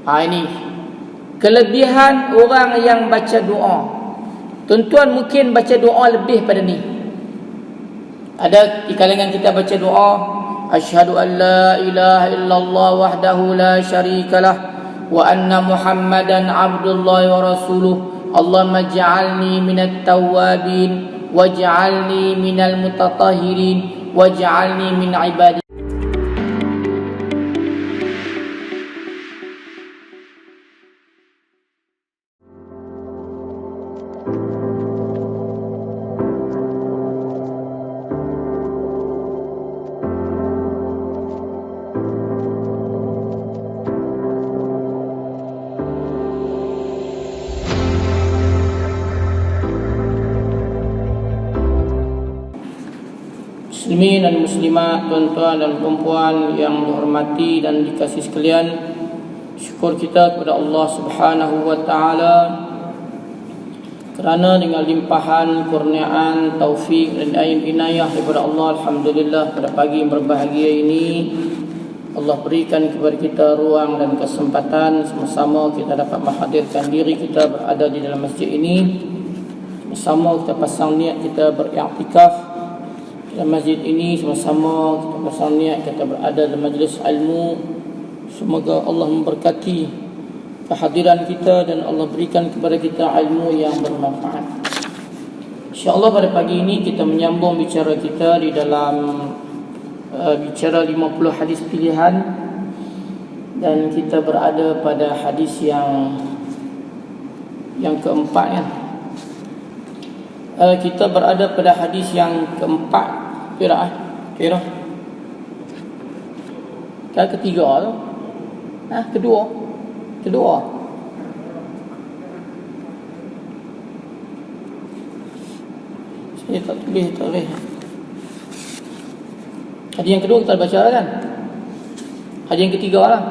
Ini kelebihan orang yang baca doa. Tuan-tuan mungkin baca doa lebih pada ni. Ada di kalangan kita baca doa, asyhadu an la ilaha illallah wahdahu la syarikalah wa anna muhammadan abdullahi wa rasuluh. Allahumma ij'alni minat tawwabin waj'alni minal mutatahhirin waj'alni min ibadi. Muslimin dan muslimat, tuan-tuan dan puan-puan yang dihormati dan dikasihi sekalian, syukur kita kepada Allah Subhanahu wa taala kerana dengan limpahan kurniaan, taufik dan inayah daripada Allah, alhamdulillah, pada pagi yang berbahagia ini Allah berikan kepada kita ruang dan kesempatan sama-sama kita dapat menghadirkan diri kita berada di dalam masjid ini. Sama-sama kita pasang niat kita beriktikaf dalam masjid ini, sama-sama kita pasang niat kita berada dalam majlis ilmu. Semoga Allah memberkati kehadiran kita dan Allah berikan kepada kita ilmu yang bermanfaat. InsyaAllah pada pagi ini kita menyambung bicara kita di dalam bicara 50 hadis pilihan, dan kita berada pada hadis yang keempat ya. Kita berada pada hadis yang keempat. Kira ketiga tu. Kedua. Saya tak tulis tarikh. Hadis yang kedua kita baca lah kan. Hadis yang ketiga lah.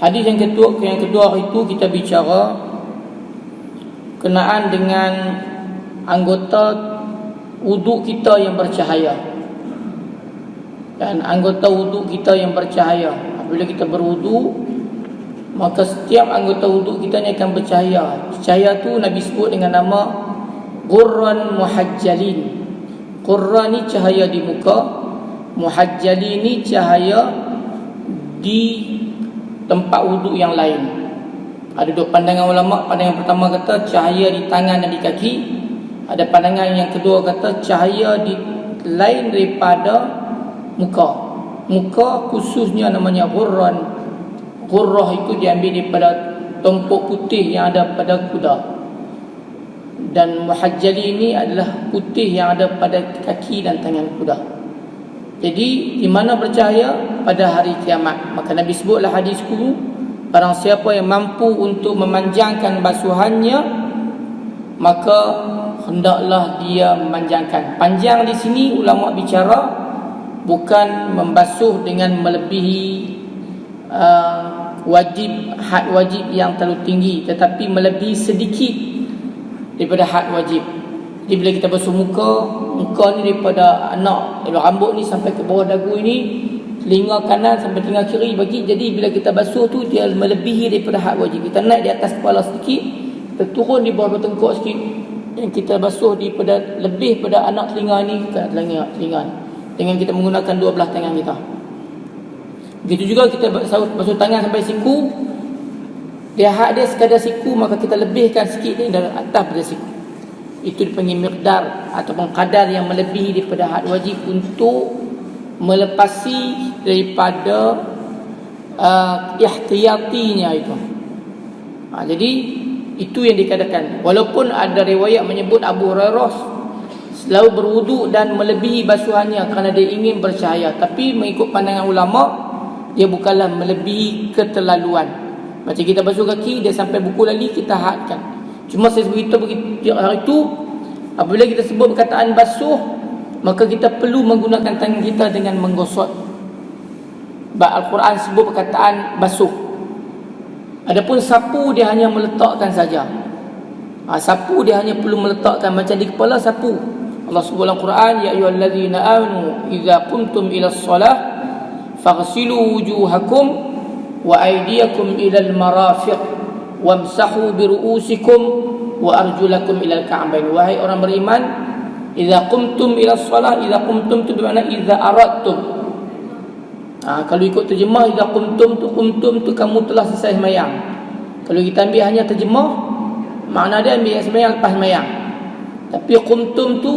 Hadis yang kedua itu kita bicara kenaan dengan anggota wuduk kita yang bercahaya. Dan anggota wuduk kita yang bercahaya, apabila kita berwuduk, maka setiap anggota wuduk kita ni akan bercahaya. Cahaya tu Nabi sebut dengan nama Qurran Muhajjalin. Qurran ni cahaya di muka, Muhajjalin ni cahaya di tempat wuduk yang lain. Ada dua pandangan ulama. Pandangan pertama kata cahaya di tangan dan di kaki. Ada pandangan yang kedua kata cahaya di lain daripada muka. Muka khususnya namanya ghurran. Ghurrah itu diambil daripada tumpuk putih yang ada pada kuda. Dan muhajjali ini adalah putih yang ada pada kaki dan tangan kuda. Jadi di mana bercahaya? Pada hari kiamat. Maka Nabi sebutlah hadisku, barang siapa yang mampu untuk memanjangkan basuhannya, maka hendaklah dia memanjangkan. Panjang di sini ulama bicara bukan membasuh dengan melebihi had wajib yang terlalu tinggi, tetapi melebihi sedikit daripada had wajib. Jadi bila kita basuh muka ni daripada rambut ni sampai ke bawah dagu ini, telinga kanan sampai telinga kiri bagi. Jadi bila kita basuh tu dia melebihi daripada had wajib. Kita naik di atas kepala sedikit, kita turun di bawah tengkuk sikit, dan kita basuh daripada lebih pada anak telinga ni ke telinga ni, dengan kita menggunakan dua belah tangan kita. Begitu juga kita basuh tangan sampai siku. Dia had dia sekadar siku, maka kita lebihkan sikit dari atas pada siku. Itu dipanggil miqdar ataupun kadar yang melebihi daripada had wajib untuk melepasi daripada ihtiyatinya itu. Jadi itu yang dikatakan. Walaupun ada riwayat menyebut Abu Hurairah selalu berwuduk dan melebihi basuhannya kerana dia ingin bercahaya, tapi mengikut pandangan ulama, dia bukanlah melebihi keterlaluan. Macam kita basuh kaki, dia sampai buku lali, kita hadkan. Cuma saya beritahu hari itu, apabila kita sebut perkataan basuh, maka kita perlu menggunakan tangan kita dengan menggosok. Sebab Al-Quran sebut perkataan basuh. Adapun sapu dia hanya meletakkan saja. Sapu dia hanya perlu meletakkan macam di kepala, sapu. Allah sebut dalam Quran, ya ayyuhallazina amanu idza qumtum ila shalah faghsilu wujuhakum wa aydiyakum ila al-marafiq wamsahu bi ru'usikum wa arjulakum ila al-ka'bayn. Wahai orang beriman, idza qumtum ila shalah, idza qumtum tu bermakna idza aradtum. Kalau ikut terjemah, idza qumtum tu kamu telah selesai sembahyang. Kalau kita ambil hanya terjemah, makna dia ambil sembahyang lepas sembahyang. Tapi qumtum tu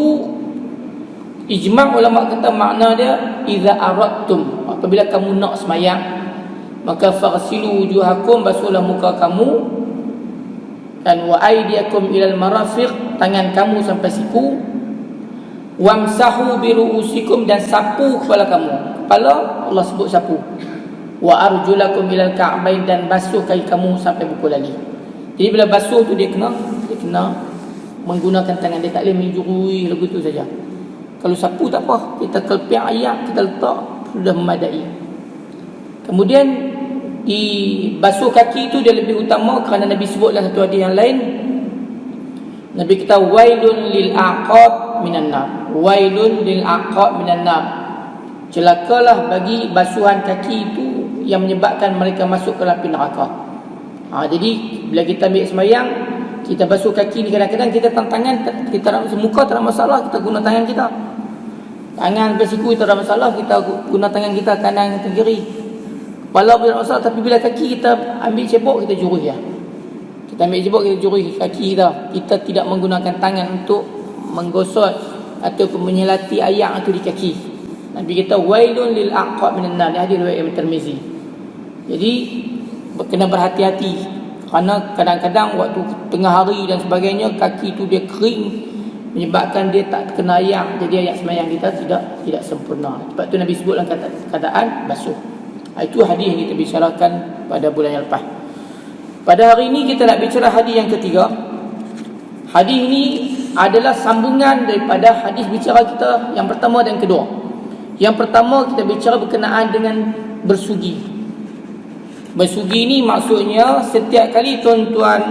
ijma' ulama kata makna dia idza aradtum, apabila kamu nak sembahyang, maka faghsilu wujuhakum, basuhlah muka kamu, dan wa aydiyakum ilal marafiq, tangan kamu sampai siku, wamsahu bi ru'usikum, dan sapu kepala kamu. Kepala Allah sebut sapu. Wa arjulakum ilal ka'bayn, dan basuh kaki kamu sampai buku lali. Jadi bila basuh tu dia kena menggunakan tangan, dia tak boleh menjurui lagu tu saja. Kalau sapu tak apa, kita kelpiak ayak, kita letak, sudah memadai. Kemudian di basuh kaki itu dia lebih utama kerana Nabi sebut dalam satu hadis yang lain, Nabi kata wailun lil aqab minan nar, wailun lil aqab minan nar, celakalah bagi basuhan kaki itu yang menyebabkan mereka masuk ke api neraka. Jadi bila kita ambil sembahyang, kita basuh kaki ni, kadang-kadang kita tangan, kita nak muka tak ada masalah, kita guna tangan kita. Tangan bersiku kita ada masalah, kita guna tangan kita kanan atau kiri. Kepala pun tak masalah, tapi bila kaki kita ambil cebok, kita juruh ya. Kita ambil cebok, kita juruh kaki kita. Kita tidak menggunakan tangan untuk menggosok ataupun menyelati ayak itu di kaki. Nabi kata wailun lil aqab minan nar, hadis riwayat Imam Tirmizi. Jadi kena berhati-hati, kerana kadang-kadang waktu tengah hari dan sebagainya, kaki tu dia kering, menyebabkan dia tak kena ayak, jadi ayat sembahyang kita tidak sempurna. Sebab tu Nabi sebut dalam keadaan basuh. Itu hadis yang kita bicarakan pada bulan yang lepas. Pada hari ini kita nak bicara hadis yang ketiga. Hadis ini adalah sambungan daripada hadis bicara kita yang pertama dan kedua. Yang pertama kita bicara berkenaan dengan bersugi. Bersugi ni maksudnya setiap kali tuan-tuan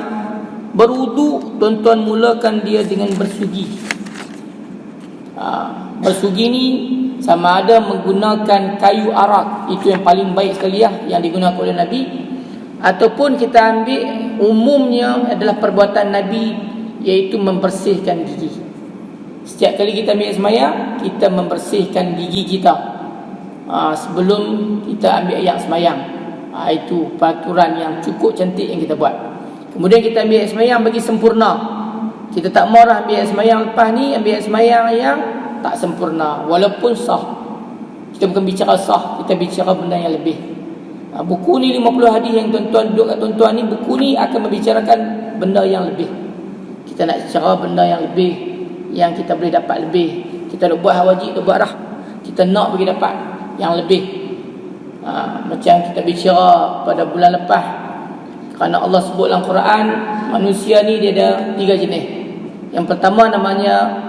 berwuduk, tuan-tuan mulakan dia dengan bersugi. Bersugi ni sama ada menggunakan kayu arak, itu yang paling baik sekali yang digunakan oleh Nabi, ataupun kita ambil umumnya adalah perbuatan Nabi, iaitu membersihkan gigi. Setiap kali kita ambil sembahyang, kita membersihkan gigi kita sebelum kita ambil ayat sembahyang. Itu peraturan yang cukup cantik yang kita buat. Kemudian kita ambil sembahyang bagi sempurna. Kita tak marah ambil sembahyang lepas ni, ambil sembahyang yang tak sempurna, walaupun sah. Kita bukan bicara sah, kita bicara benda yang lebih. Buku ni 50 hadis yang tuan-tuan duduk kat tuan-tuan ni, buku ni akan membicarakan benda yang lebih. Kita nak bicara benda yang lebih, yang kita boleh dapat lebih. Kita nak buat wajib, nak buat dah, kita nak bagi dapat yang lebih. Macam kita bicara pada bulan lepas, kerana Allah sebut dalam Quran, manusia ni dia ada 3 jenis. Yang pertama namanya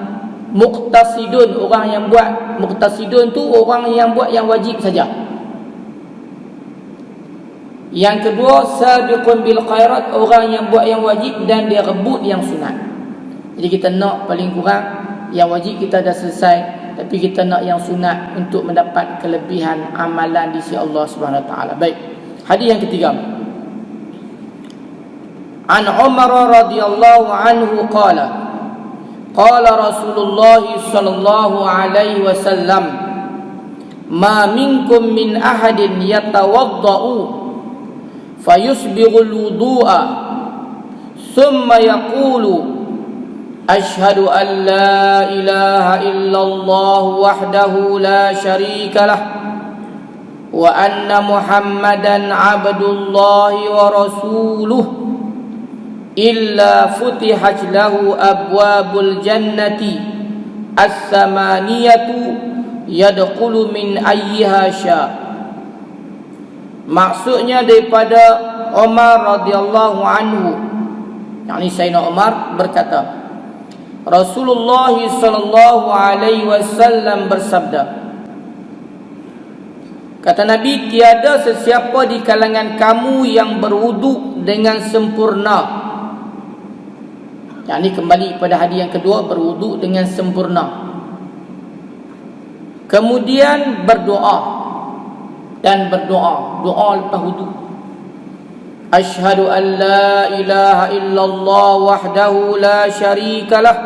muqtasidun, orang yang buat. Muqtasidun tu orang yang buat yang wajib saja. Yang kedua sabiqun bil khairat, orang yang buat yang wajib dan dia rebut yang sunat. Jadi kita nak paling kurang yang wajib kita dah selesai, tapi kita nak yang sunat untuk mendapat kelebihan amalan di sisi Allah Subhanahu Wa Taala. Baik. Hadis yang ketiga. An Umar radhiyallahu anhu qala qala Rasulullah sallallahu alaihi wasallam ma minkum min ahadin yatawaddau fayusbighul wudu'a thumma yaqulu ashhadu an la ilaha illallah wahdahu la syarika lah wa anna muhammadan abdullahi wa rasuluh illa futihat lahu abwabul jannati as-samaniyatu yadkhulu min ayyiha sya. Maksudnya daripada Umar radhiyallahu anhu, yakni Sayyidina Umar berkata, Rasulullah sallallahu alaihi wasallam bersabda, kata Nabi, tiada sesiapa di kalangan kamu yang berwuduk dengan sempurna Yang ini kembali pada hadis yang kedua, berwuduk dengan sempurna. Kemudian berdoa. Dan berdoa, doa lepas wuduk. Asyhadu an la ilaha illallah wahdahu la syarika lah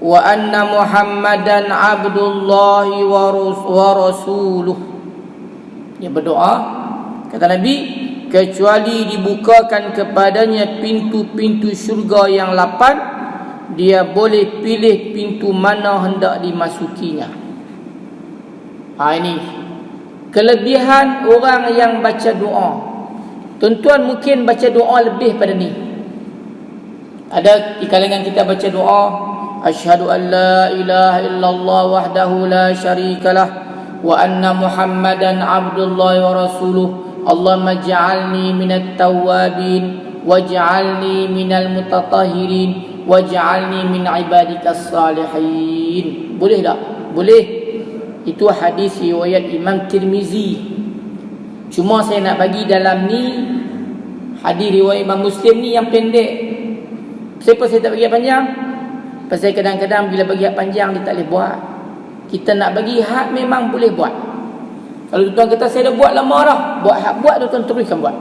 wa anna Muhammadan abdullahi wa rasuluh. Dia berdoa, kata Nabi, kecuali dibukakan kepadanya pintu-pintu syurga yang 8, dia boleh pilih pintu mana hendak dimasukinya. Ini kelebihan orang yang baca doa. Tuan-tuan mungkin baca doa lebih pada ni. Ada di kalangan kita baca doa, asyhadu an la ilaha illallah wahdahu la syarikalah wa anna Muhammadan abdullahi wa rasuluh. Allahumma ja'alni minat tawwabin waj'alni minal mutatahhirin waj'alni min ibadikas salihin. Boleh tak? Boleh. Itu hadis riwayat Imam Tirmizi. Cuma saya nak bagi dalam ni hadis riwayat Imam Muslim ni yang pendek. Kenapa saya tak bagi yang panjang? Pasal kadang-kadang bila bagi yang panjang dia tak boleh buat. Kita nak bagi hak memang boleh buat. Kalau tuan kata saya dah buat lama dah, buat hak buat tuan teruskan buat.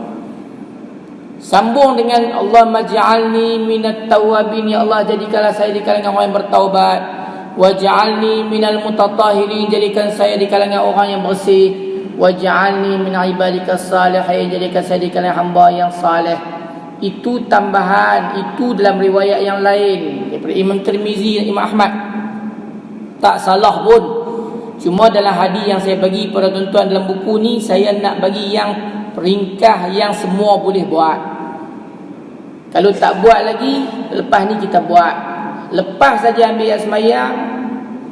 Sambung dengan Allahumma ja'alni minat tawwabin, ya Allah jadikanlah saya di kalangan orang yang bertaubat, waj'alni minal mutatahhirin, jadikan saya di kalangan orang yang bersih, waj'alni min ibadikas salihin, jadikan saya di kalangan hamba yang saleh. Itu tambahan, itu dalam riwayat yang lain daripada Imam Tirmizi dan Imam Ahmad. Tak salah pun. Cuma dalam hadis yang saya bagi pada tuan-tuan dalam buku ni, saya nak bagi yang ringkas, yang semua boleh buat. Kalau tak buat lagi, lepas ni kita buat. Lepas saja ambil ayat semayang,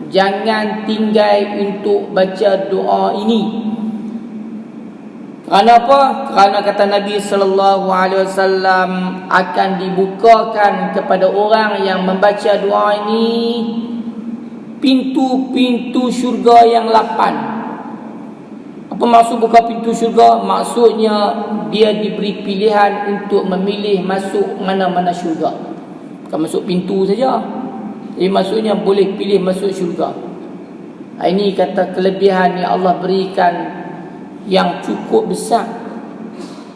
jangan tinggal untuk baca doa ini. Kerana apa? Kerana kata Nabi SAW akan dibukakan kepada orang yang membaca doa ini pintu-pintu syurga yang 8. Apa maksud buka pintu syurga? Maksudnya dia diberi pilihan untuk memilih masuk mana-mana syurga. Bukan masuk pintu saja. Jadi maksudnya boleh pilih masuk syurga. Ini kata kelebihan yang Allah berikan yang cukup besar.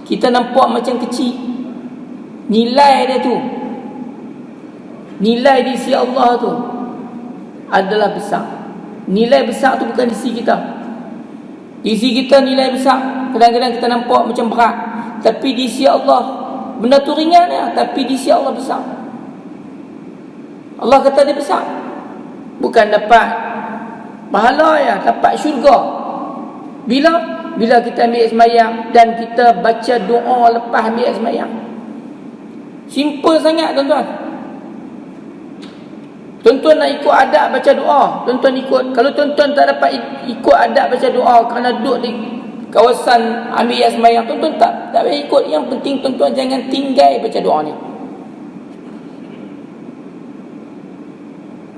Kita nampak macam kecil, nilai dia tu, nilai di sisi Allah tu adalah besar. Nilai besar tu bukan di sisi kita. Di sisi kita nilai besar, kadang-kadang kita nampak macam berat, tapi di sisi Allah benda tu ringan ya, tapi di sisi Allah besar. Allah kata dia besar. Bukan dapat pahala ya, dapat syurga. Bila kita ambil semayang dan kita baca doa lepas ambil semayang. Simple sangat tuan-tuan. Tuan-tuan nak ikut adab baca doa, tuan-tuan ikut. Kalau tuan-tuan tak dapat ikut adab baca doa kerana duduk di kawasan ambil semayang, tuan-tuan tak payah ikut. Yang penting tuan-tuan jangan tinggal baca doa ni.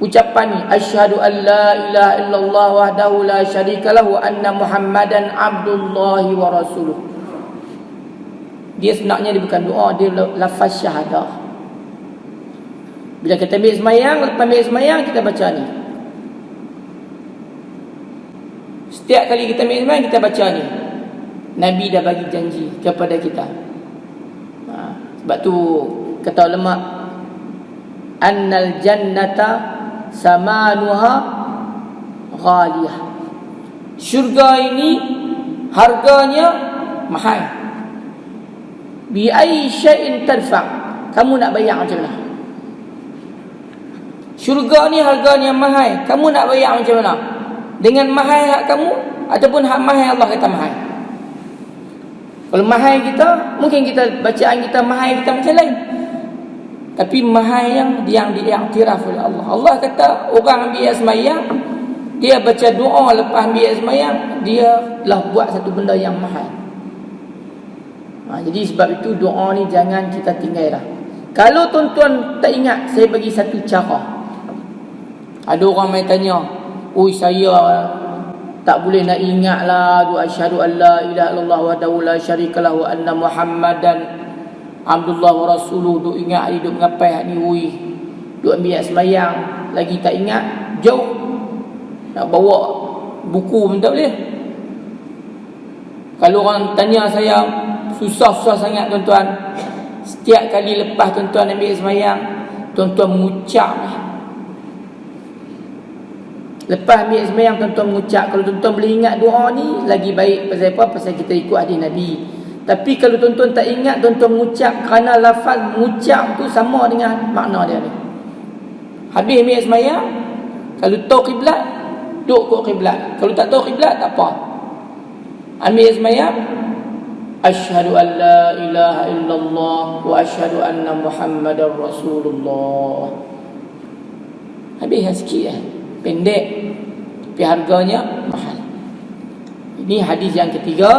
Ucapan ni, asyhadu an la ilaha illallah wahdahu la syarikalah wa anna Muhammadan abdullahi wa rasuluh. Dia sebenarnya dia bukan doa, dia lafaz syahadah. Bila kita ambil semayang, lepas ambil semayang kita baca ni. Setiap kali kita ambil semayang kita baca ni. Nabi dah bagi janji kepada kita. Sebab tu kata ulama, annal jannata samanuha ghaliyah. Syurga ini harganya mahal. Bi ayyi syai'in tadfa'. Kamu nak bayar macam mana? Syurga ni harganya mahal. Kamu nak bayar macam mana? Dengan mahal hak kamu ataupun hak mahal Allah kata mahal? Kalau mahal kita, mungkin kita bacaan kita mahal kita macam lain. Tapi mahal yang diiktiraf oleh Allah. Allah kata orang ambil semayang, dia baca doa lepas ambil semayang, dia lah buat satu benda yang mahal. Jadi sebab itu doa ni jangan kita tinggal dah. Kalau tuan-tuan tak ingat, saya bagi satu cara. Ada orang main tanya, "Oi, saya tak boleh nak ingat lah doa asyhadu an la ilaha illallah wahdahu la syarikalah wa anna Muhammadan Abdullah wa Rasuluh duk ingat duk mengapai ni ui. Duk ambil semayang lagi tak ingat, jauh. Nak bawa buku pun tak boleh. Kalau orang tanya saya, susah-susah sangat tuan-tuan. Setiap kali lepas tuan-tuan ambil semayang, tuan-tuan mengucap. Lepas ambil semayang tuan-tuan mengucap. Kalau tuan-tuan boleh ingat doa ni, lagi baik. Pasal apa? Pasal kita ikut hadis Nabi. Tapi kalau tuan-tuan tak ingat, tuan-tuan mengucap, kerana lafaz mengucap tu sama dengan makna dia ni. Habis ambil semayang, kalau tahu kiblat, duduk kot kiblat. Kalau tak tahu kiblat, tak apa. Ambil semayang, asyhadu an la ilaha illallah wa asyhadu anna Muhammadar Rasulullah. Habis yang sikit pendek, tapi harganya mahal. Ini hadis yang ketiga,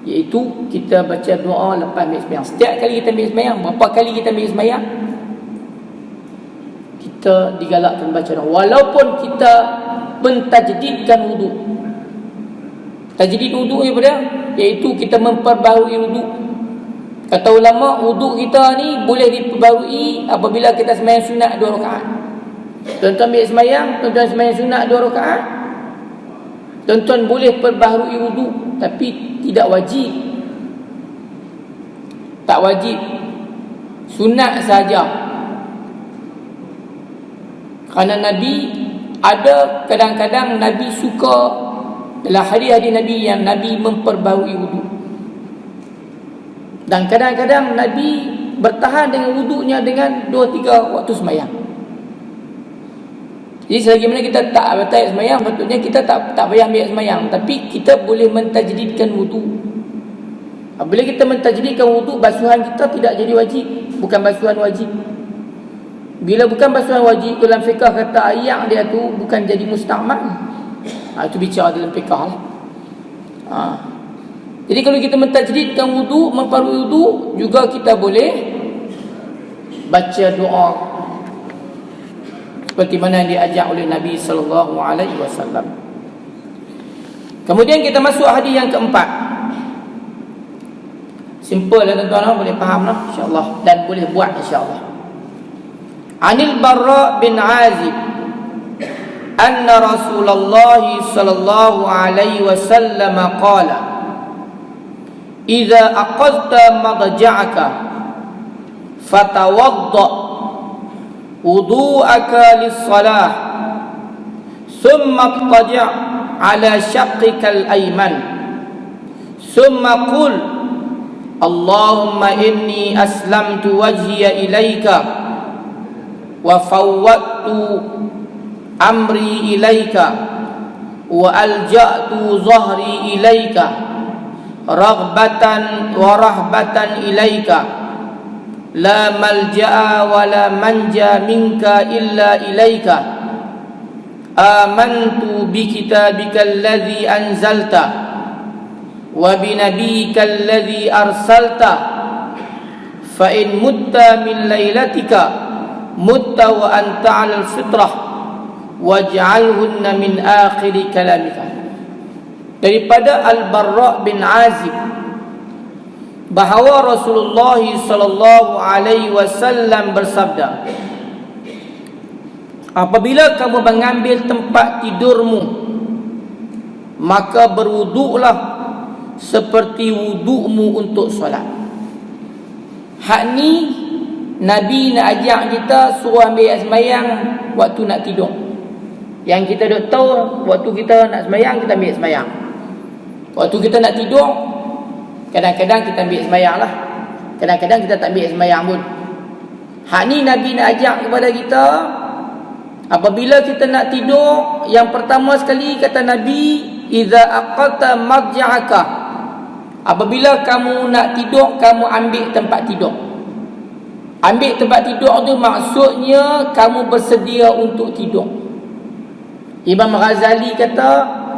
iaitu kita baca doa lepas ambil semayang. Setiap kali kita ambil semayang, berapa kali kita ambil semayang, kita digalakkan baca doa. Walaupun kita mentajdidkan wuduk. Tajdid wuduk ni pada, iaitu kita memperbaharui wuduk. Kata ulama, wuduk kita ni boleh diperbaharui apabila kita semayang sunat 2 rakaat. Tuan-tuan ambil semayang, tuan-tuan semayang sunat 2 rakaat, tuan-tuan boleh perbaharui wuduk, tapi tidak wajib. Tak wajib, sunat saja. Kerana Nabi ada kadang-kadang Nabi suka, dalam hadis-hadis Nabi yang Nabi memperbaharui wuduk. Dan kadang-kadang Nabi bertahan dengan wuduknya dengan 2-3 waktu semayang. Jadi selagi mana kita tak batal semayang, patutnya kita tak payah ambil semayang, tapi kita boleh mentajdidkan wuduk. Bila kita mentajdidkan wuduk, basuhan kita tidak jadi wajib, bukan basuhan wajib. Bila bukan basuhan wajib, dalam fiqah kata ayak dia tu bukan jadi musta'mal. Itu bicara dalam fiqah lah. Jadi kalau kita mentajdidkan wuduk, memperbaharui wuduk, juga kita boleh baca doa seperti mana yang diajar oleh Nabi sallallahu alaihi wasallam. Kemudian kita masuk hadis yang keempat. Simple lah tuan-tuan, boleh faham lah insya-Allah dan boleh buat insya-Allah. Anil Barra bin Azib anna Rasulullah sallallahu alaihi wasallam qala idza aqadta madja'aka fatawadda wudu'aka lis-salah thumma ittaji' ala shaqqika al-ayman thumma qul Allahumma inni aslamtu wajhiya ilaika wa fawwadtu amri ilaika wa alja'tu zahri ilaika raghbatan wa rahbatan ilaika la malja'a wa la manja minka illa ilaika amantu bi kitabika alladhi anzalta wa bi nabiyyika alladhi arsalta fa in mutta min lailatika mutta wa anta 'alal fitrah waj'alhunna min akhir kalamika. Daripada Al-Barra bin Azib bahawa Rasulullah sallallahu alaihi wasallam bersabda, apabila kamu mengambil tempat tidurmu, maka berwuduklah seperti wudukmu untuk solat. Hak ni Nabi nak ajak kita suruh ambil semayang waktu nak tidur. Yang kita dah tahu, waktu kita nak semayang, kita ambil semayang. Waktu kita nak tidur, kadang-kadang kita ambil semayang lah, kadang-kadang kita tak ambil semayang pun. Hak ni Nabi nak ajak kepada kita, apabila kita nak tidur, yang pertama sekali kata Nabi, idza aqalta madja'aka, apabila kamu nak tidur, kamu ambil tempat tidur. Ambil tempat tidur tu maksudnya kamu bersedia untuk tidur. Imam Ghazali kata,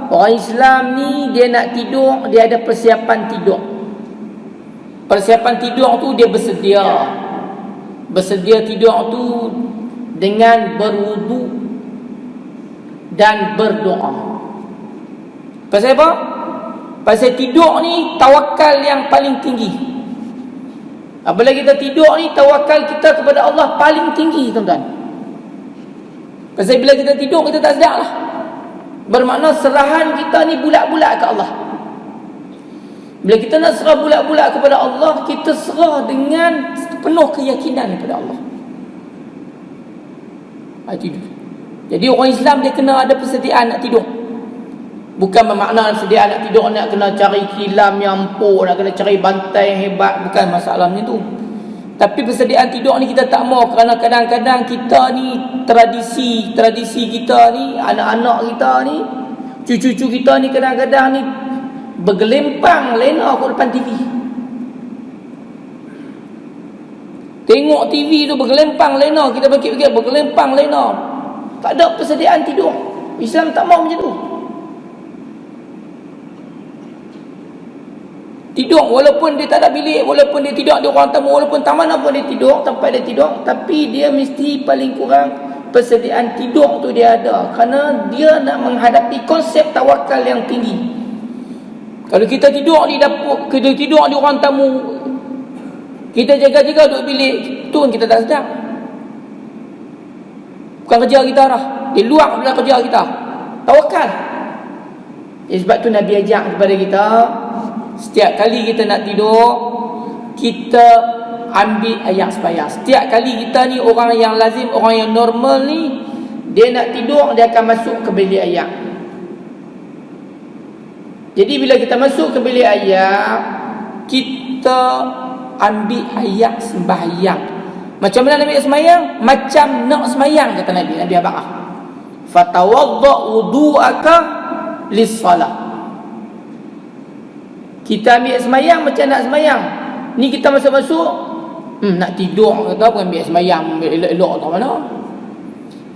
orang Islam ni dia nak tidur, dia ada persiapan tidur. Persiapan tidur tu dia bersedia. Bersedia tidur tu dengan berwudu dan berdoa. Pasal apa? Pasal tidur ni tawakal yang paling tinggi. Apabila kita tidur ni, tawakal kita kepada Allah paling tinggi, tuan-tuan. Pasal bila kita tidur, kita tak sedar lah. Bermakna serahan kita ni bulat-bulat ke Allah. Bila kita nak serah bulat-bulat kepada Allah, kita serah dengan penuh keyakinan kepada Allah. Tidur. Jadi orang Islam dia kena ada persediaan nak tidur. Bukan bermakna persediaan nak tidur nak kena cari kilam yang empuk, nak kena cari bantai yang hebat. Bukan masalah macam tu. Tapi persediaan tidur ni kita tak mau, kerana kadang-kadang kita ni tradisi kita ni, anak-anak kita ni, cucu-cucu kita ni kadang-kadang ni bergelempang lena kat depan TV. Tengok TV tu bergelempang lena, kita fikir-fikir bergelempang lena. Tak ada persediaan tidur. Islam tak mau macam tu. Tidur walaupun dia tak ada bilik, walaupun dia tidur di ruang tamu, walaupun taman apa dia tidur, tempat dia tidur, tapi dia mesti paling kurang persediaan tidur tu dia ada, kerana dia nak menghadapi konsep tawakal yang tinggi. Kalau kita tidur di dapur, kita tidur di ruang tamu, kita jaga-jaga duduk bilik, tu kita tak sedar. Bukan kerja kita dah, di luar adalah kerja kita. Tawakal. Sebab tu Nabi ajak kepada kita, setiap kali kita nak tidur, kita ambil ayat sembahyang. Setiap kali kita ni orang yang lazim, orang yang normal ni, dia nak tidur, dia akan masuk ke bilik ayat. Jadi bila kita masuk ke bilik ayat, kita ambil ayat sembahyang. Macam mana Nabi sembahyang? Macam nak sembahyang, kata Nabi. Nabi abang fatawadda wudu'aka lis-salah. Kita ambil sembahyang macam nak sembahyang. Ni kita masuk-masuk, nak tidur kata apa, ambil sembahyang elok-elok tak mana.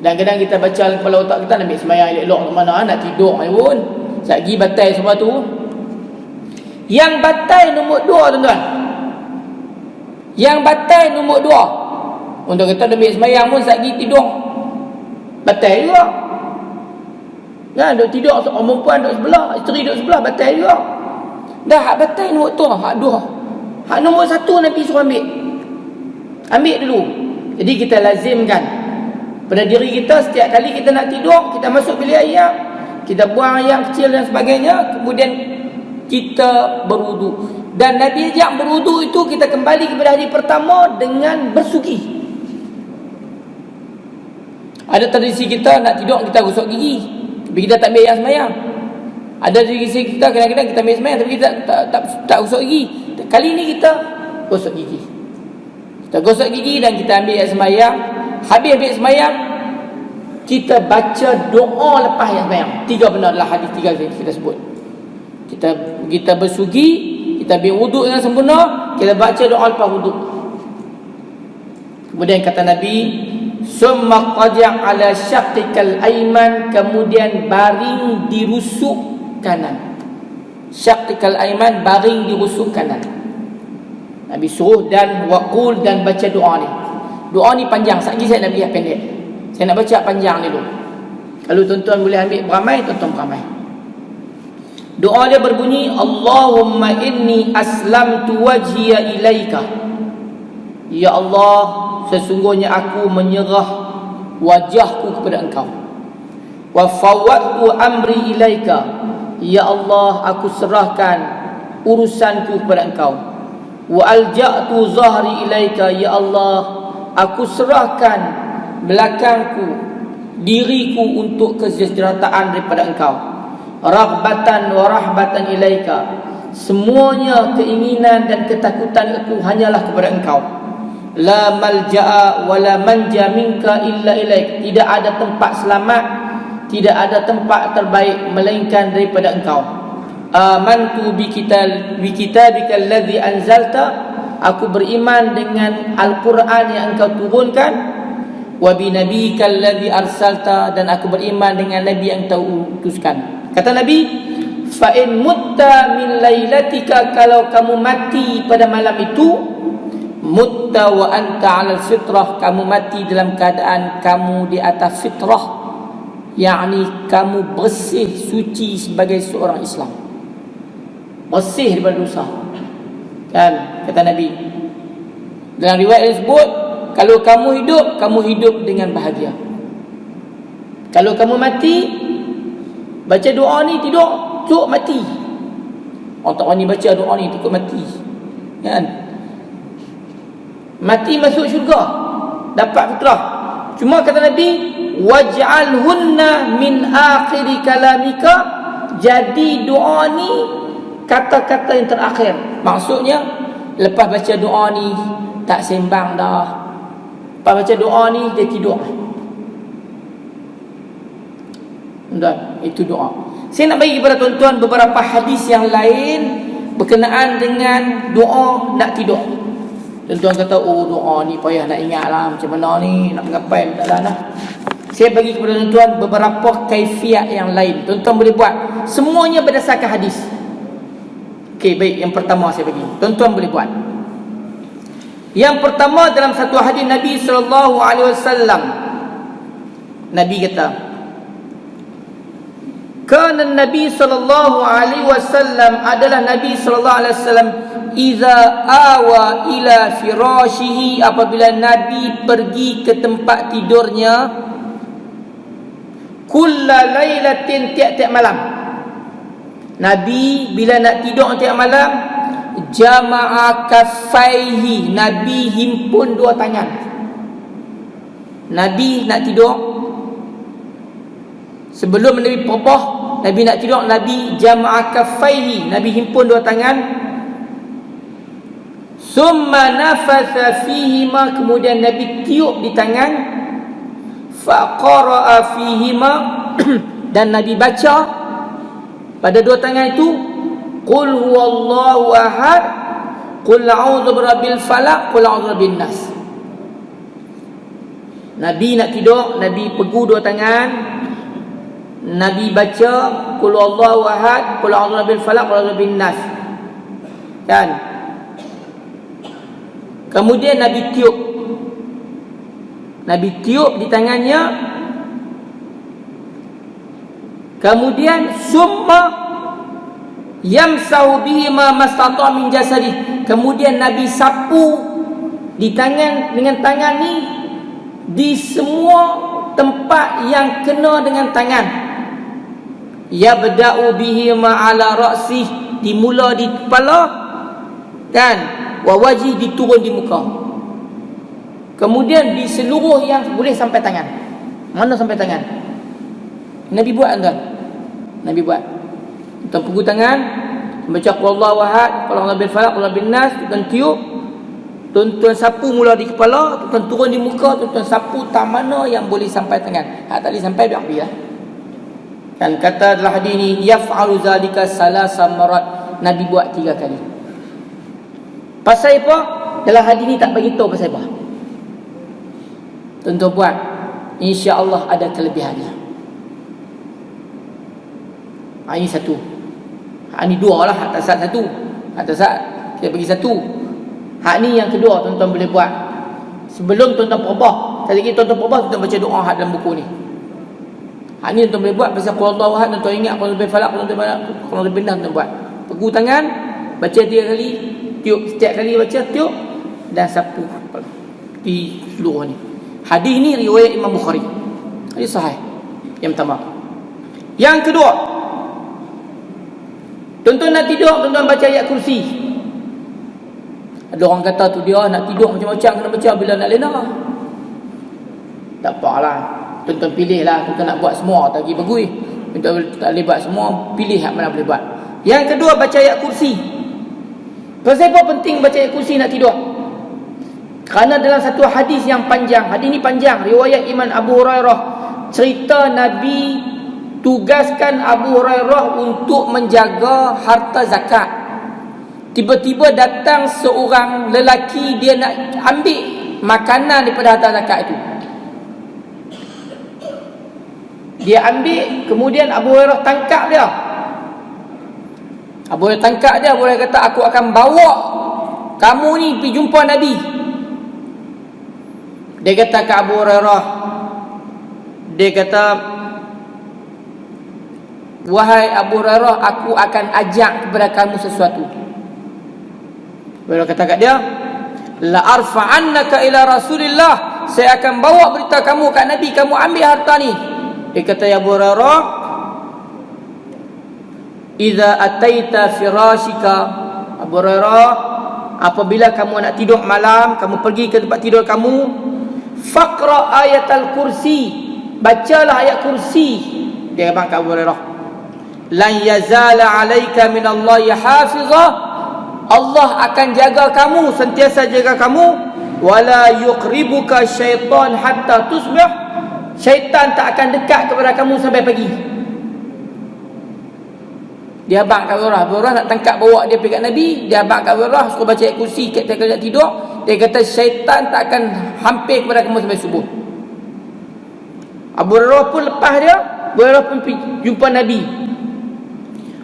Dan kadang kita baca kepala otak kita, ambil sembahyang elok-elok tak mana, nak tidur pun. Lagi batal semua tu. Yang batal nombor 2, tuan-tuan. Yang batal nombor 2. Untuk kita ambil sembahyang pun lagi tidur, batal juga. Kan duk tidur seorang perempuan duk sebelah, isteri duk sebelah, batal juga. Dah hak batal nombor tu, hak 2. Hak nombor 1 Nabi suruh ambil. Ambil dulu. Jadi kita lazimkan pada diri kita, setiap kali kita nak tidur, kita masuk bilik ayam, kita buang ayam kecil dan sebagainya, kemudian kita berwudu. Dan Nabi ajak berwudu itu, kita kembali kepada hari pertama dengan bersugi. Ada tradisi kita nak tidur, kita gosok gigi, tapi kita tak ambil ayam sembahyang. Ada tradisi kita kadang-kadang kita ambil sembahyang, tapi kita tak gosok gigi. Kali ni kita gosok gigi. Kita gosok gigi dan kita ambil ayat sembahyang. Habis ambil sembahyang, kita baca doa lepas ayat sembahyang. 3 benda adalah hadis 3 kita sebut. Kita bersugi, kita ambil wuduk dengan sempurna, kita baca doa lepas wuduk. Kemudian kata Nabi, summa qadi' ala syaqqikal aiman, kemudian baring di rusuk kanan. Syaqqikal aiman, baring di rusuk kanan. Nabi suruh, dan waqul, dan baca doa ni. Doa ni panjang, sekali saya nak biar pendek. Saya nak baca panjang ni dulu. Kalau tuan-tuan boleh ambil beramai, tuan-tuan beramai. Doa dia berbunyi, Allahumma inni aslamtu wajhiya ilaika. Ya Allah, sesungguhnya aku menyerah wajahku kepada Engkau. Wa fawwadtu amri ilaika. Ya Allah, aku serahkan urusanku kepada Engkau. Wa alja'tu zahri ilaika. Ya Allah, aku serahkan belakangku, diriku untuk kesejahteraan daripada Engkau. Raghbatan wa rahbatan ilaika. Semuanya keinginan dan ketakutan aku hanyalah kepada Engkau. La malja'a wa la manja minka illa ilaik. Tidak ada tempat selamat, tidak ada tempat terbaik melainkan daripada Engkau. Amantu bi kitabika alladhi anzalta. Aku beriman dengan Al-Quran yang Engkau turunkan. Wa bi nabiyyika alladhi arsalta, dan aku beriman dengan nabi yang Engkau utuskan. Kata Nabi, fa in mutta min lailatika, kalau kamu mati pada malam itu, mutta wa anta 'alal fitrah, kamu mati dalam keadaan kamu di atas fitrah, yakni kamu bersih suci sebagai seorang Islam, bersih daripada dosa. Kan kata Nabi, Dalam riwayat disebut, kalau kamu hidup dengan bahagia. Kalau kamu mati, baca doa ni tidur, cukup mati. Orang tak berani baca doa ni, cukup mati. Kan? Mati masuk syurga, dapat fitrah. Cuma kata Nabi, waj'alhunna min akhiri kalamika, jadi doa ni kata-kata yang terakhir. Maksudnya lepas baca doa ni tak sembang dah. Lepas baca doa ni dia tidur. Dan itu doa. Saya nak bagi kepada tuan-tuan beberapa hadis yang lain berkenaan dengan doa nak tidur. Tuan-tuan kata, oh doa ni payah nak ingat lah, macam mana ni nak mengapai, tak lah nah. Saya bagi kepada tuan-tuan beberapa kaifiat yang lain. Tuan-tuan boleh buat. Semuanya berdasarkan hadis. Okey, baik, yang pertama saya bagi. Tuan-tuan boleh buat. Yang pertama, dalam satu hadis Nabi SAW, Nabi kata, Kana Nabi SAW, adalah Nabi SAW, iza awa ila firashihi, apabila Nabi pergi ke tempat tidurnya, kulla lailatin, tiap-tiap malam. Nabi bila nak tidur tiap malam, jama'a kaffaihi, Nabi himpun dua tangan. Nabi nak tidur, sebelum Nabi popah, Nabi nak tidur, Nabi jama'a kaffaihi, Nabi himpun dua tangan. Summa nafatha fihima, kemudian Nabi tiup di tangan. Faqara'a fihima, dan Nabi baca pada dua tangan itu, qul huwallahu ahad, qul a'udzu birabbil falaq, qul a'udzu birabbin nas. Nabi nak tidur, Nabi pegu dua tangan, Nabi baca qul huwallahu ahad, qul a'udzu birabbil falaq, qul a'udzu birabbin nas. Kan? Kemudian Nabi tiup. Nabi tiup di tangannya. Kemudian summa yamsahu bihi ma mastata' min jasadi. Kemudian Nabi sapu di tangan, dengan tangan ni di semua tempat yang kena dengan tangan. Yabda'u bihi ma ala ra'sih, dimula di kepala, kan, wa wajhi, diturun di muka. Kemudian di seluruh yang boleh sampai tangan. Mana sampai tangan? Nabi buat tuan. Nabi buat. Tuan pukul tangan, baca qul huwallahu ahad, qul a'udzu birabbil falaq, qul a'udzu birabbin nas, tuan tiup, tuan sapu mula di kepala, tuan turun di muka, tuan sapu tak mana yang boleh sampai tangan. Hak tadi sampai biar pergilah. Kan kata dalam hadis ni, yaf'alu zalika salasa marat, Nabi buat 3 kali. Pasal apa? Dalam hadis ni tak bagi tahu pasal apa. Tuan-tuan buat, insya-Allah ada kelebihannya. Ini satu. Ini dua lah. Hak tasad satu. Hak tasad kita bagi satu. Hak ni yang kedua tuan-tuan boleh buat. Sebelum tuan-tuan perubah, tadi kita tuan-tuan perubah, tuan-tuan baca doa hak dalam buku ni. Hak ni tuan-tuan boleh buat. Pasal qul huwallahu ahad, tuan-tuan ingat, qul a'udzu birabbil falaq, qul a'udzu birabbin nas, tuan-tuan buat. Pegu tangan, baca 3 kali, tiup. Setiap kali baca, tiup dan sapu di seluruh ni. Hadis ni riwayat Imam Bukhari. Hadis sahih. Yang pertama. Yang kedua, tuan-tuan nak tidur, tuan-tuan baca ayat kursi. Ada orang kata tu dia nak tidur macam-macam kena baca bila nak lena. Tak apalah. Tuan-tuan pilih lah. Tuan-tuan nak buat semua tak lagi bagui. Tuan-tuan tak boleh buat semua, pilih hak mana boleh buat. Yang kedua, baca ayat kursi. Pasal apa penting baca ayat kursi nak tidur? Kerana dalam satu hadis yang panjang, hadis ni panjang, riwayat Imam Abu Hurairah, cerita Nabi tugaskan Abu Hurairah untuk menjaga harta zakat. Tiba-tiba datang seorang lelaki, dia nak ambil makanan daripada harta zakat itu. Dia ambil, kemudian Abu Hurairah tangkap dia. Abu Hurairah tangkap dia. Abu Hurairah kata, aku akan bawa kamu ni pergi jumpa Nabi. Dia kata ke Abu Hurairah, dia kata, wahai Abu Hurairah, aku akan ajak kepada kamu sesuatu. Abu Hurairah kata kat dia, la arfa'annaka ila Rasulillah, saya akan bawa berita kamu kat Nabi, kamu ambil harta ni. Dia kata, ya Abu Hurairah, idza ataita firashika, Abu Hurairah, apabila kamu nak tidur malam, kamu pergi ke tempat tidur kamu, faqra ayatal kursi, bacalah ayat kursi. Dia abang kat Abu Hurairah, lan yazala alaika minallahi hafizah, Allah akan jaga kamu, sentiasa jaga kamu, wala yuqribuka syaitan hatta tusbih, syaitan tak akan dekat kepada kamu sampai pagi. Dia abang kat Abu Hurairah nak tangkap bawa dia pergi kat Nabi, dia abang kat Abu Hurairah suruh baca ayat kursi ketika dia tidur. Dia kata syaitan tak akan hampir kepada kamu sampai subuh. Abu Hurairah pun lepas dia, Abu Hurairah pun jumpa Nabi.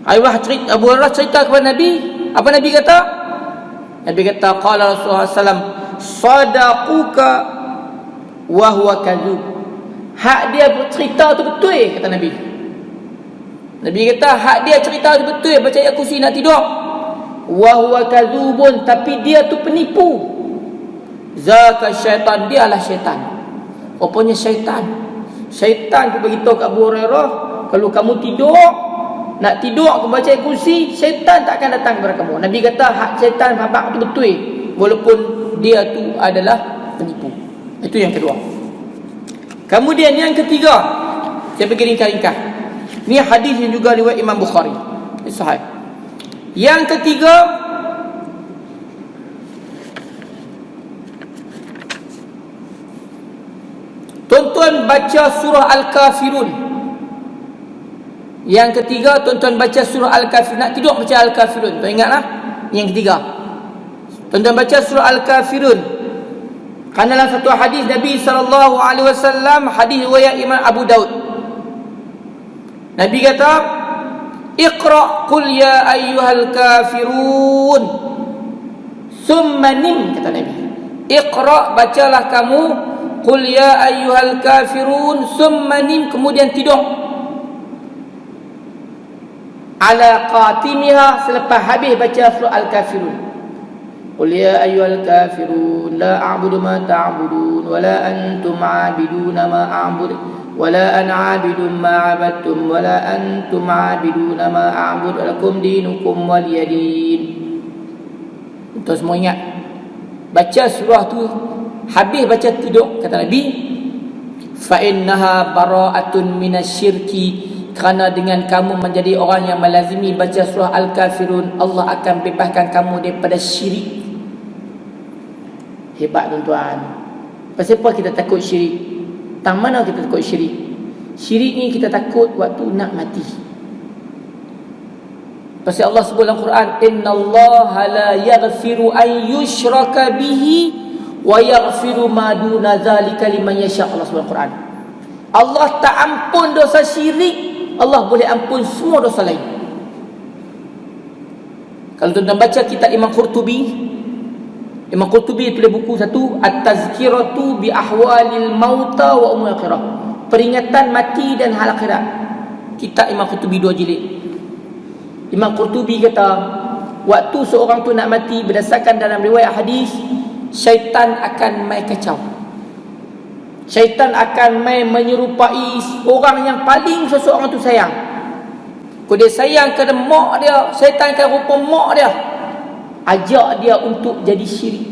Abu Hurairah cerita kepada Nabi, apa Nabi kata? Nabi kata, qala Rasulullah SAW, sadaquka wa huwa kadzub. Hak dia cerita tu betul, kata Nabi. Nabi kata hak dia cerita tu betul, baca ayat kursi nak tidur. Wa huwa kadzubun, tapi dia tu penipu. Zaka syaitan, dia adalah syaitan. Rupanya syaitan tu beritahu kat Abu Hurairah, kalau kamu tidur, nak tidur aku baca ayat kursi, syaitan tak akan datang kepada kamu. Nabi kata hak syaitan babak tu betul, walaupun dia tu adalah penipu. Itu yang kedua. Kemudian yang ketiga, saya bagi ringkas-ringkas. Ini hadis yang juga riwayat Imam Bukhari, sahih. Yang ketiga, tuan-tuan baca surah Al-Kafirun. Yang ketiga, tuan-tuan baca surah Al-Kafirun. Nak tidur baca Al-Kafirun. Tuan ingatlah. Yang ketiga, tuan-tuan baca surah Al-Kafirun. Kerana dalam satu hadis Nabi SAW, hadis riwayat Imam Abu Daud, Nabi kata, Iqra' qul ya ayyuhal kafirun summa nim, kata Nabi. Iqra', bacalah kamu, qul ya ayyuhal kafirun summa nim, kemudian tidur. Ala qatimiha, selepas habis baca surah Al-Kafirun. Qul ya ayyuhal kafirun la a'budu ma ta'budun wa la antum 'abiduna ma a'budu wala ana 'abidun ma 'abadtum wala antum 'abiduna ma a'budu lakum dinukum waliyadin. Untuk semua ingat, baca surah tu habis baca tidur, kata Nabi, fa innaha bara'atun minasyirki, kerana dengan kamu menjadi orang yang melazimi baca surah Al-Kafirun, Allah akan bebaskan kamu daripada syirik. Hebat tuan-tuan. Pasal apa kita takut syirik? Tang mana kita takut syirik? Syirik ni kita takut waktu nak mati. Pasal Allah sebut dalam Quran, innallaha la yaghfiru an yushraka bihi wa yaghfiru ma duna zalika liman yasha. Allah sebut dalam Quran, Allah tak ampun dosa syirik, Allah boleh ampun semua dosa lain. Kalau tuan-tuan baca kitab Imam Qurtubi tulis buku satu, At-Tazkiratu bi ahwalil mauta wa umul akhirah, peringatan mati dan hal akhirat. Kitab Imam Qurtubi 2 jilid. Imam Qurtubi kata, waktu seorang tu nak mati, berdasarkan dalam riwayat hadis, syaitan akan mai kacau. Syaitan akan mai menyerupai orang yang paling seseorang tu sayang. Kalau dia sayang ke mak dia, syaitan akan rupa mak dia, ajak dia untuk jadi syirik.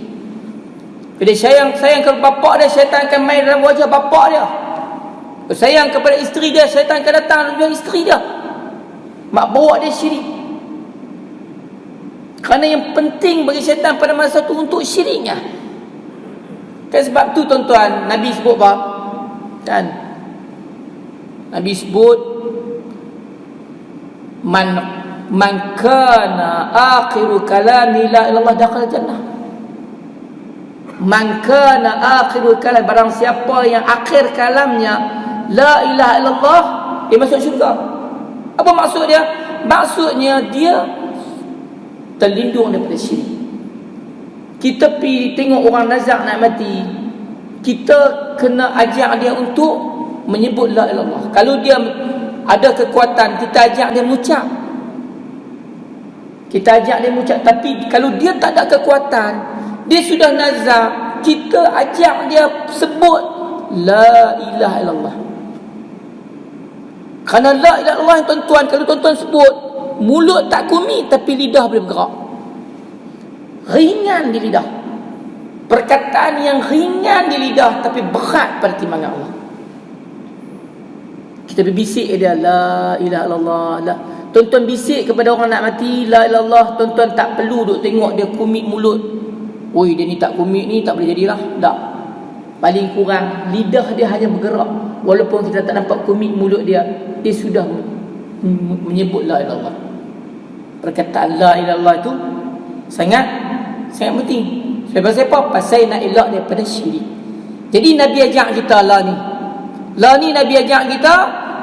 Kalau dia sayang ke bapak dia, syaitan akan main dalam wajah bapak dia. Kalau sayang kepada isteri dia, syaitan akan datang dalam wajah isteri dia, mak bawa dia syirik. Kerana yang penting bagi syaitan pada masa tu untuk syiriknya. Kan sebab tu tuan-tuan, Nabi sebut apa? Kan? Nabi sebut, man kana akhiru kalami la ilallah dakhala jannah. Man kana akhiru kalam, barang siapa yang akhir kalamnya la ilaha illallah, dia masuk syurga. Apa maksud dia? Maksudnya dia terlindung daripada syirik. Kita pergi tengok orang nazak nak mati, kita kena ajak dia untuk menyebut la ilaha illallah. Kalau dia ada kekuatan, kita ajak dia mengucap. Kita ajak dia mengucap. Tapi kalau dia tak ada kekuatan, Dia sudah nazar, kita ajak dia sebut la ilaha illallah. Kerana la ilaha illallah yang tuan-tuan, kalau tuan-tuan sebut, mulut tak kumit tapi lidah boleh bergerak. Ringan di lidah. Perkataan yang ringan di lidah tapi berat pada timbangan Allah. Kita berbisik dia la ilaha illallah. La. Tuan-tuan bisik kepada orang nak mati la ilaha illallah, tuan-tuan tak perlu duk tengok dia kumit mulut. Oi, dia ni tak kumit ni tak boleh jadilah. Tak. Paling kurang lidah dia hanya bergerak. Walaupun kita tak nampak kumit mulut dia, dia sudah menyebut la ilaha illallah. Perkataan la ilaha illallah itu sangat penting. Sebab apa? Pasal nak elak daripada syirik. Jadi Nabi ajak kita la ni. La ni Nabi ajak kita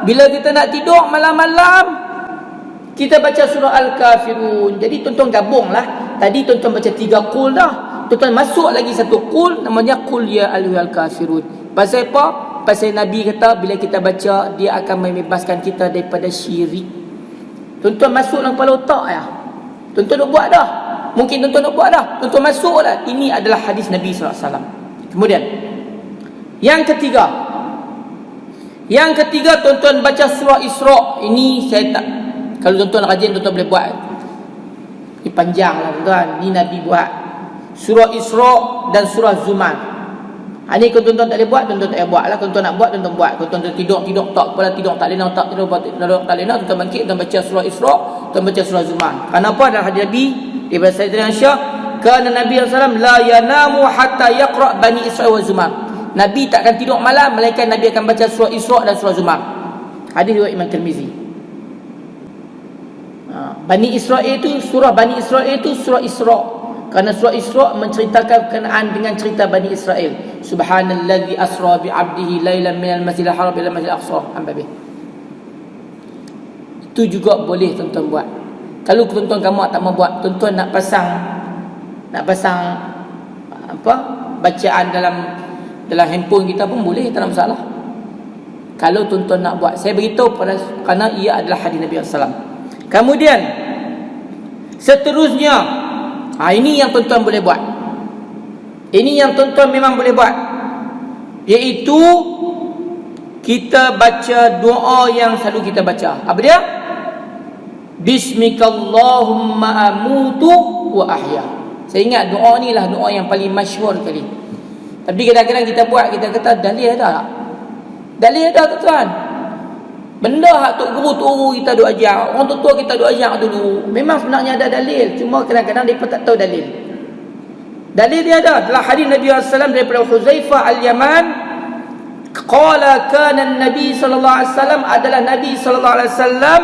bila kita nak tidur malam-malam, kita baca surah Al-Kafirun. Jadi tuan-tuan gabunglah. Tadi tuan-tuan baca 3 qul dah. Tuan-tuan masuk lagi satu qul, namanya qul ya ayyuhal kafirun. Pasal apa? Pasal Nabi kata bila kita baca, dia akan membebaskan kita daripada syirik. Tuan-tuan masuk dalam kepala otak ya. Tuan-tuan nak buat dah. Mungkin tuan-tuan nak buat dah. Tuan-tuan masuk dah. Ini adalah hadis Nabi SAW. Kemudian yang ketiga, tuan-tuan baca surah Isra. Ini saya tak, kalau tuan-tuan rajin, tuan-tuan boleh buat. Ini panjang lah tuan-tuan. Ini Nabi buat surah Isra dan surah Zumar. Ini kalau tuan-tuan tak boleh buat, tuan-tuan tak boleh buat lah. Kalau tuan-tuan nak buat, tuan-tuan buat. Kalau tuan-tuan tidur tak kepala tidur tak lena, tak tidur tak lena, tuan-tuan bangkit, tuan-tuan baca surah Isra, tuan-tuan baca surah Zumar. Kenapa? Dalam hadis Nabi daripada Sayyidina Aisyah, kana Nabi SAW la yanamu hatta yaqra Bani Israil wa Zumar. Nabi tak akan tidur malam melainkan Nabi akan baca surah Isra dan surah Zumar. Hadis riwayat Imam Tirmizi. Bani Israil itu, surah Bani Israil itu surah Isra. Kerana surah Isra menceritakan berkenaan dengan cerita Bani Israel. Subhanallazi asra bi 'abdihi lailan minal masjidil haram ila masjidil aqsa. Itu juga boleh tuan-tuan buat. Kalau tuan-tuan kamu tak mau buat, tuan-tuan nak pasang apa? Bacaan dalam handphone kita pun boleh, tak ada masalah. Kalau tuan-tuan nak buat, saya beritahu kerana ia adalah hadis Nabi SAW. Kemudian seterusnya, ini yang tuan-tuan boleh buat. Ini yang tuan-tuan memang boleh buat, iaitu kita baca doa yang selalu kita baca. Apa dia? Bismikallahumma amutu wa ahya. Saya ingat doa ni lah doa yang paling masyhur kali. Tapi kadang-kadang kita buat, kita kata dalil ada tak? Dalil ada tuan. Benda hak tok guru kita duk ajar, orang tua kita duk ajar dulu. Memang sebenarnya ada dalil, cuma kadang-kadang depa tak tahu dalil. Dalil dia ada dalam hadis Nabi SAW daripada Huzaifah Al-Yaman, qala kana an-nabi sallallahu alaihi wasallam, adalah Nabi sallallahu alaihi wasallam,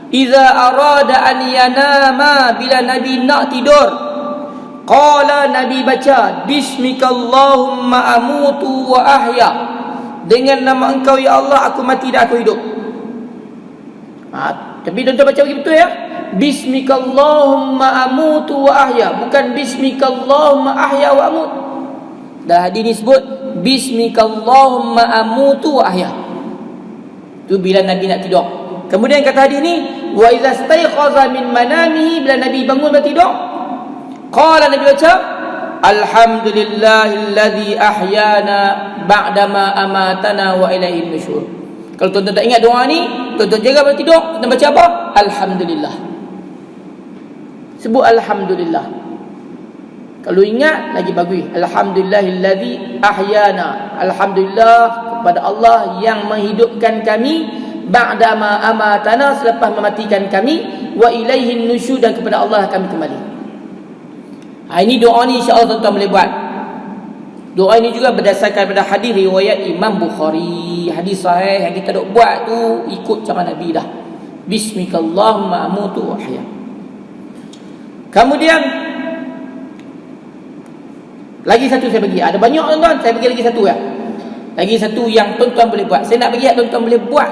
idza arada an yanama, bila Nabi nak tidur, qala, Nabi baca bismikallahumma amutu wa ahya, dengan nama engkau ya Allah aku mati dan aku hidup. Tapi tuan-tuan baca begitu ya, bismikallahumma amutu wa ahya, bukan bismikallahumma ahya wa amut. Dah hadis ni sebut bismikallahumma amutu wa ahya. Tu bila Nabi nak tidur. Kemudian kata hadis ni, wa idza staiqaza min manamihi, bila Nabi bangun dari tidur, qala, Nabi baca alhamdulillahilladzi ahyana ba'dama amatana wa ilaihin nusyur. Kalau tuan-tuan tak ingat doa ni, tuan-tuan jaga pada tidur, tuan baca apa? Alhamdulillah. Sebut alhamdulillah. Kalau ingat lagi bagus. Alhamdulillahilladzi ahyana. Alhamdulillah kepada Allah yang menghidupkan kami, ba'dama amatana, selepas mematikan kami, wa ilaihin nusyur, dan kepada Allah kami kembali. Ini doa ni insya-Allah tuan-tuan boleh buat. Doa ini juga berdasarkan pada hadis riwayat Imam Bukhari. Hadis sahih yang kita dok buat tu ikut cara Nabi dah. Bismikallahumma amutu wa ahya. Kemudian lagi satu saya bagi. Ada banyak tuan-tuan, saya bagi lagi satu ya. Lagi satu yang tuan-tuan boleh buat. Saya nak bagi hak tuan-tuan boleh buat.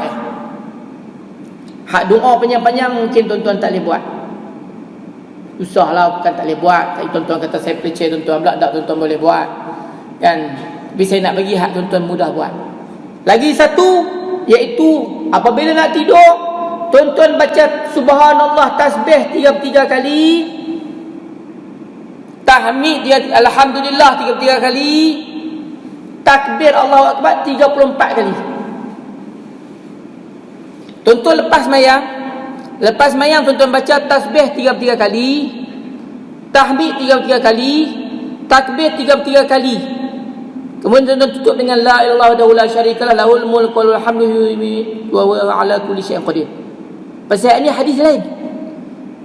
Hak doa panjang-panjang mungkin tuan-tuan tak boleh buat. Usahlah, bukan tak boleh buat. Tapi tuan-tuan kata saya percaya tuan-tuan pula, tak, tuan-tuan boleh buat. Kan? Tapi saya nak bagi hak tuan-tuan mudah buat. Lagi satu, iaitu apabila nak tidur, tuan-tuan baca subhanallah tasbih 33 kali. Tak tahmid dia alhamdulillah 33 kali, takbir Allahu Akbar 34 kali. Tuan-tuan lepas mayang tuan-tuan baca tasbih 33 kali, tahmid 33 kali, takbir 33 kali. Kemudian tuan-tuan tutup dengan la ilaha illallah wa la syarikalah lahul mulku wa lahul hamdu wa huwa ala kulli syai'in qadir. Pasal ini hadis lain.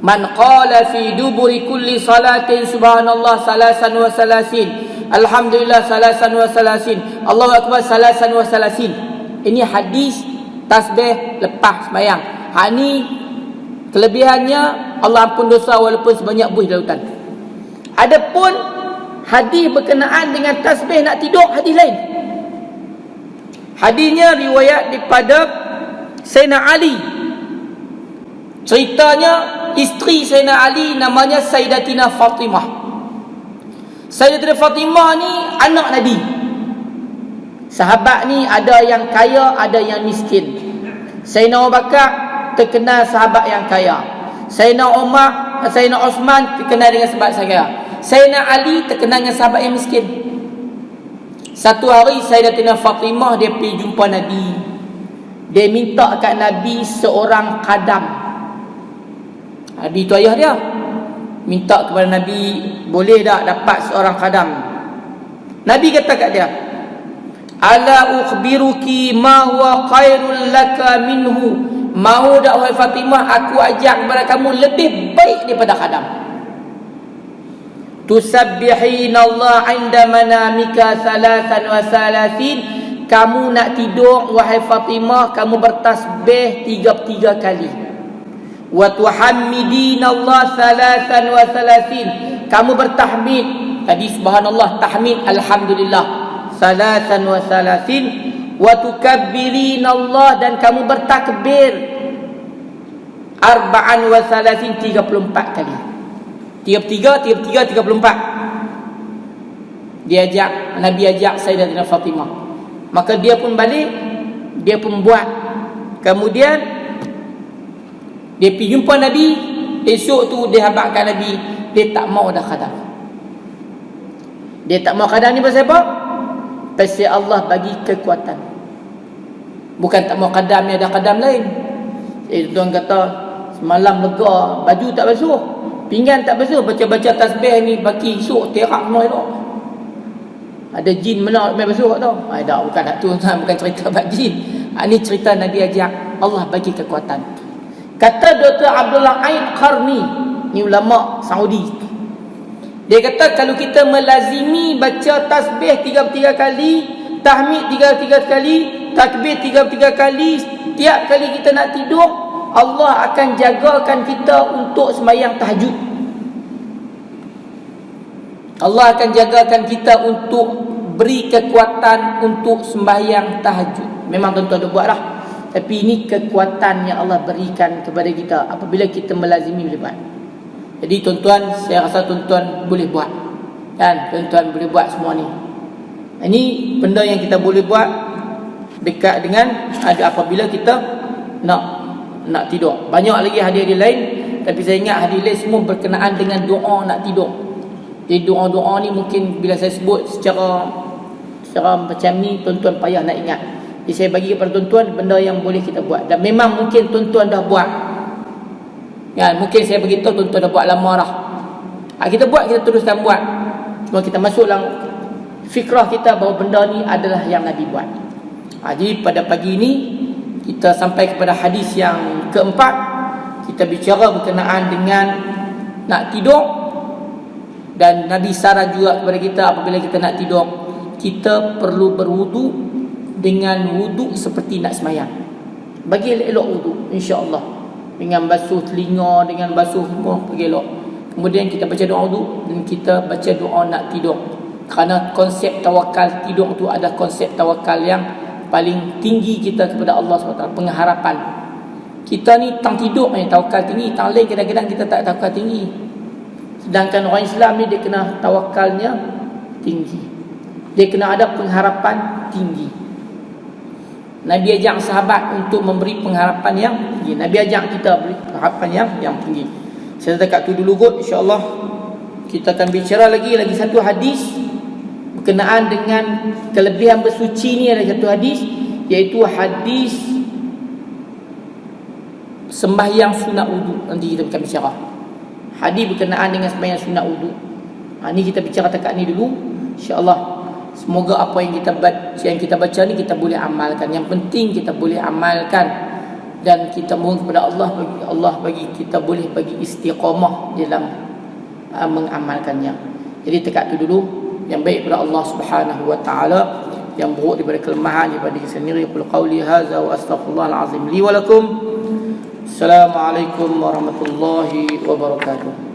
Man qala fi duburi kulli salatin subhanallah salasan wa salasin, alhamdulillah salasan wa salasin, Allahu akbar salasan wa salasin. Ini hadis tasbih lepas sembahyang. Ini kelebihannya Allah ampun dosa walaupun sebanyak buih lautan. Adapun hadis berkenaan dengan tasbih nak tidur, hadis lain. Hadisnya riwayat daripada Sayyidina Ali. Ceritanya isteri Sayyidina Ali namanya Sayyidatina Fatimah. Sayyidatina Fatimah ni anak Nabi. Sahabat ni ada yang kaya, ada yang miskin. Sayyidina Abu Bakar terkenal sahabat yang kaya. Sayyidina Umar, Sayyidina Osman terkenal dengan sahabat kaya. Sayyidina Ali terkenal dengan sahabat yang miskin. Satu hari Sayyidatina Fatimah dia pergi jumpa Nabi. Dia minta kat Nabi seorang khadam. Nabi tu ayah dia. Minta kepada Nabi, boleh tak dapat seorang khadam? Nabi kata kat dia, ala ukhbiruki ma huwa khairul laka minhu. Mahu tak wahai Fatimah aku ajak kepada kamu lebih baik daripada khadam? Tusabbihina Allah 'inda manamika salasan wa salasin. Kamu nak tidur wahai Fatimah, kamu bertasbih 33 kali. Wa tuhammidina Allah salasan wa salasin. Kamu bertahmid, tadi subhanallah, tahmid alhamdulillah salasan wa salasin. Wa tukabbirina Allah, dan kamu bertakbir arba'an wa salasin 34 kali. 33, 34. Dia ajak, Nabi ajak Sayyidatina Fatimah. Maka dia pun balik, dia pun buat. Kemudian dia pergi jumpa Nabi. Esok tu dia habaqkan Nabi, dia tak mau dah khadam. Dia tak mau khadam ni pasal apa? Pasal Allah bagi kekuatan. Bukan tak mau khadam ni, ada khadam lain. Tuan kata semalam lega, baju tak basuh, pinggan tak basuh, baca-baca tasbih ni bagi esok terak semua elok. Ada jin mana main basuh tau. Tak, bukan tak tu, bukan cerita bab jin. Ini cerita Nabi ajak, Allah bagi kekuatan. Kata Dr. Abdullah Ain Qarni, ni ulama Saudi. Dia kata kalau kita melazimi baca tasbih 33 kali, tahmid 33 kali, takbir 33 kali, tiap kali kita nak tidur, Allah akan jagakan kita untuk sembahyang tahajud. Allah akan jagakan kita untuk beri kekuatan untuk sembahyang tahajud. Memang tuan-tuan dah buat dah, tapi ini kekuatan yang Allah berikan kepada kita apabila kita melazimi boleh buat. Jadi tuan-tuan, saya rasa tuan-tuan boleh buat, kan? Tuan-tuan boleh buat semua ni. Ini benda yang kita boleh buat dekat dengan ada apabila kita nak tidur. Banyak lagi hadis-hadis lain, tapi saya ingat hadis lain semua berkenaan dengan doa nak tidur. Jadi doa-doa ni mungkin bila saya sebut secara macam ni, tuan-tuan payah nak ingat. Jadi saya bagi kepada tuan-tuan benda yang boleh kita buat. Dan memang mungkin tuan-tuan dah buat, kan? Mungkin saya beritahu tuan-tuan dah buat lama dah. Kita buat, kita teruskan buat. Cuma kita masuk dalam fikrah kita bahawa benda ni adalah yang Nabi buat. Jadi pada pagi ini kita sampai kepada hadis yang keempat. Kita bicara berkenaan dengan nak tidur, dan Nabi saran juga kepada kita apabila kita nak tidur, kita perlu berwudu dengan wudu seperti nak sembahyang. Bagi elok wudu, insya-Allah, dengan basuh telinga, dengan basuh semua, bagi elok. Kemudian kita baca doa wudu dan kita baca doa nak tidur. Kerana konsep tawakal tidur tu ada konsep tawakal yang paling tinggi kita kepada Allah SWT, pengharapan. Kita ni tang tidur ni tawakal tinggi, tang lain kadang-kadang kita tak tawakal tinggi. Sedangkan orang Islam ni dia kena tawakalnya tinggi. Dia kena ada pengharapan tinggi. Nabi ajak sahabat untuk memberi pengharapan yang tinggi. Nabi ajak kita beri pengharapan yang tinggi. Saya dekat tu dulu kot, insya-Allah kita akan bicara lagi satu hadis berkenaan dengan kelebihan bersuci ni. Ada satu hadis, iaitu hadis sembahyang sunat wudu. Nanti kita akan bicara hadis berkenaan dengan sembahyang sunat wudu. Ni kita bicara dekat ni dulu, insya-Allah. Semoga apa yang kita baca ni kita boleh amalkan. Yang penting kita boleh amalkan, dan kita mohon kepada Allah bagi kita boleh bagi istiqamah dalam mengamalkannya. Jadi dekat tu dulu. Yang baik kepada Allah Subhanahu wa taala, yang buruk daripada kelemahan daripada diri sendiri. Qul qauli hadza wa astaghfirullahal azim li wa lakum. Assalamualaikum warahmatullahi wabarakatuh.